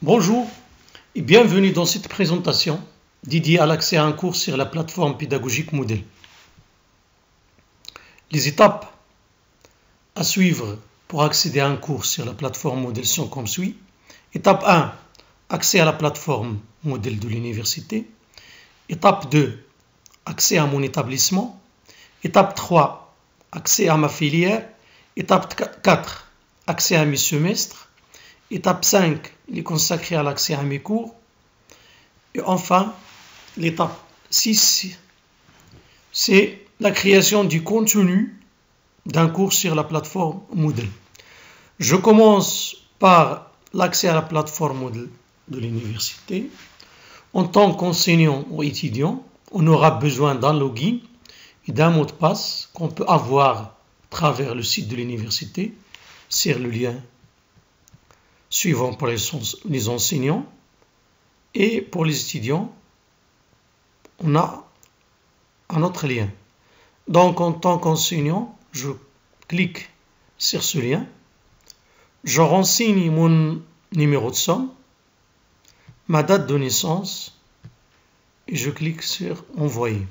Bonjour et bienvenue dans cette présentation dédiée à l'accès à un cours sur la plateforme pédagogique Moodle. Les étapes à suivre pour accéder à un cours sur la plateforme Moodle sont comme suit. Étape 1, accès à la plateforme Moodle de l'université. Étape 2, accès à mon établissement. Étape 3, accès à ma filière. Étape 4, accès à mes semestres. Étape 5, il est consacré à l'accès à mes cours. Et enfin, l'étape 6, c'est la création du contenu d'un cours sur la plateforme Moodle. Je commence par l'accès à la plateforme Moodle de l'université. En tant qu'enseignant ou étudiant, on aura besoin d'un login et d'un mot de passe qu'on peut avoir à travers le site de l'université sur le lien suivant pour les enseignants. Et pour les étudiants, on a un autre lien. Donc, en tant qu'enseignant, je clique sur ce lien. Je renseigne mon numéro de somme, ma date de naissance, et je clique sur Envoyer.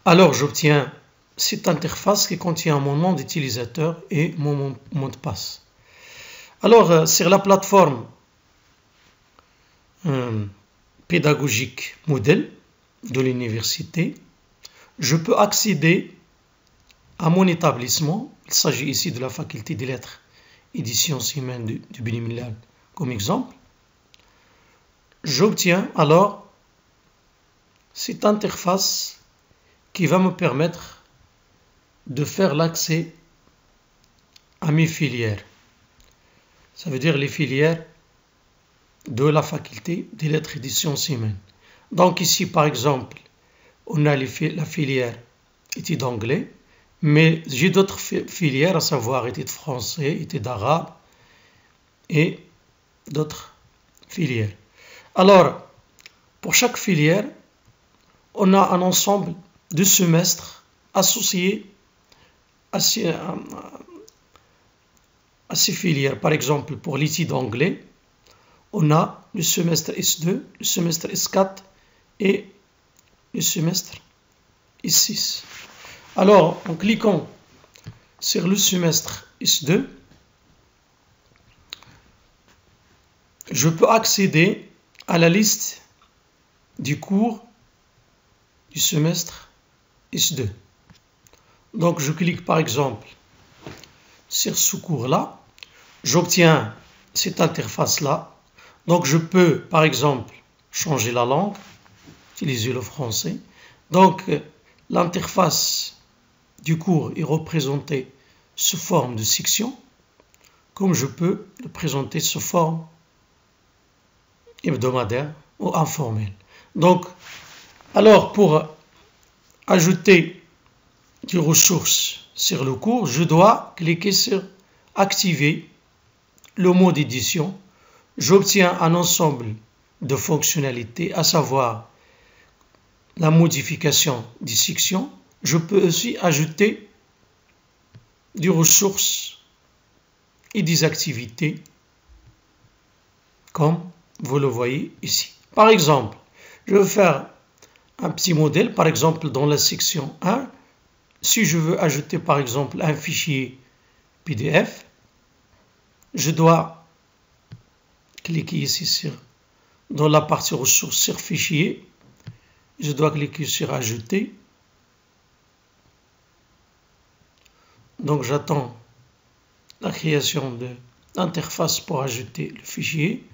Alors, j'obtiens cette interface qui contient mon nom d'utilisateur et mon mot de passe. Alors, sur la plateforme pédagogique Moodle de l'université, je peux accéder à mon établissement. Il s'agit ici de la faculté des lettres et des sciences humaines du Beni Mellal comme exemple. J'obtiens alors cette interface qui va me permettre de faire l'accès à mes filières. Ça veut dire les filières de la faculté des lettres et des sciences humaines. Donc ici, par exemple, on a la filière études d'anglais, mais j'ai d'autres filières, à savoir études de français, études d'arabe et d'autres filières. Alors, pour chaque filière, on a un ensemble de semestres associés à ces filières. Par exemple, pour l'étude d'anglais, on a le semestre S2, le semestre S4 et le semestre S6. Alors, en cliquant sur le semestre S2, je peux accéder à la liste du cours du semestre S2. Donc, je clique par exemple sur ce cours-là. J'obtiens cette interface-là. Donc, je peux, par exemple, changer la langue, utiliser le français. Donc, l'interface du cours est représentée sous forme de section, comme je peux le présenter sous forme hebdomadaire ou informelle. Donc, alors, pour ajouter des ressources sur le cours, je dois cliquer sur « Activer » le mode édition. J'obtiens un ensemble de fonctionnalités, à savoir la modification des sections. Je peux aussi ajouter des ressources et des activités, comme vous le voyez ici. Par exemple, je vais faire un petit modèle, par exemple dans la section 1, si je veux ajouter par exemple un fichier PDF, je dois cliquer ici dans la partie ressources sur fichier, je dois cliquer sur ajouter. Donc j'attends la création de l'interface pour ajouter le fichier.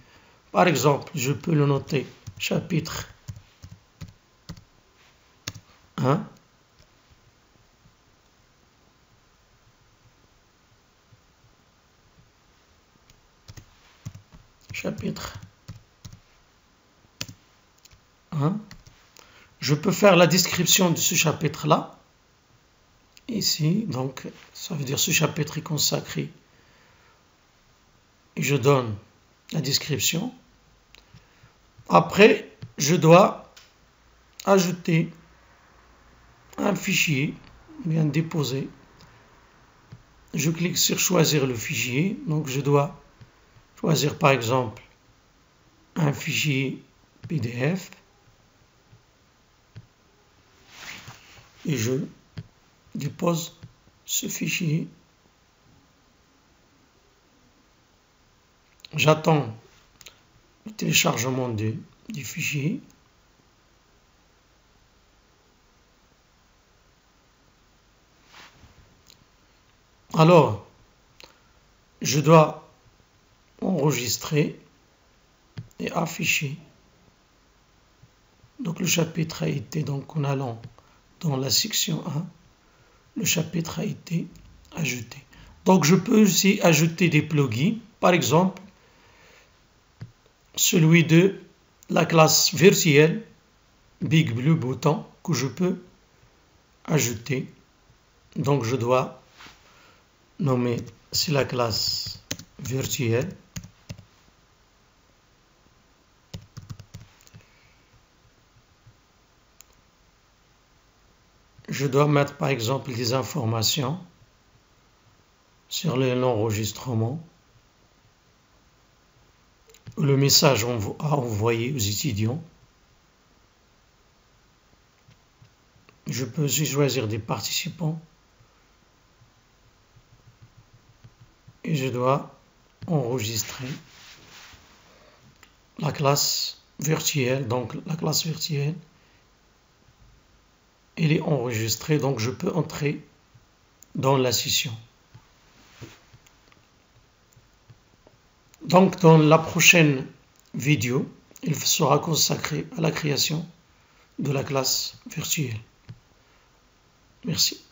Par exemple, je peux le noter chapitre 1. Chapitre 1. Je peux faire la description de ce chapitre-là. Ici, donc, ça veut dire ce chapitre est consacré. Et je donne la description. Après, je dois ajouter un fichier, bien déposer. Je clique sur choisir le fichier. Donc, je dois choisir par exemple un fichier PDF et je dépose ce fichier. J'attends le téléchargement du fichier. Alors, je dois enregistrer et afficher. Donc le chapitre a été, donc en allant dans la section 1, le chapitre a été ajouté. Donc je peux aussi ajouter des plugins, par exemple celui de la classe virtuelle Big Blue Button que je peux ajouter. Donc je dois nommer, c'est la classe virtuelle. Je dois mettre par exemple des informations sur l'enregistrement ou le message à envoyer aux étudiants. Je peux aussi choisir des participants et je dois enregistrer la classe virtuelle. Donc la classe virtuelle, elle est enregistrée, donc je peux entrer dans la session. Donc dans la prochaine vidéo, il sera consacré à la création de la classe virtuelle. Merci.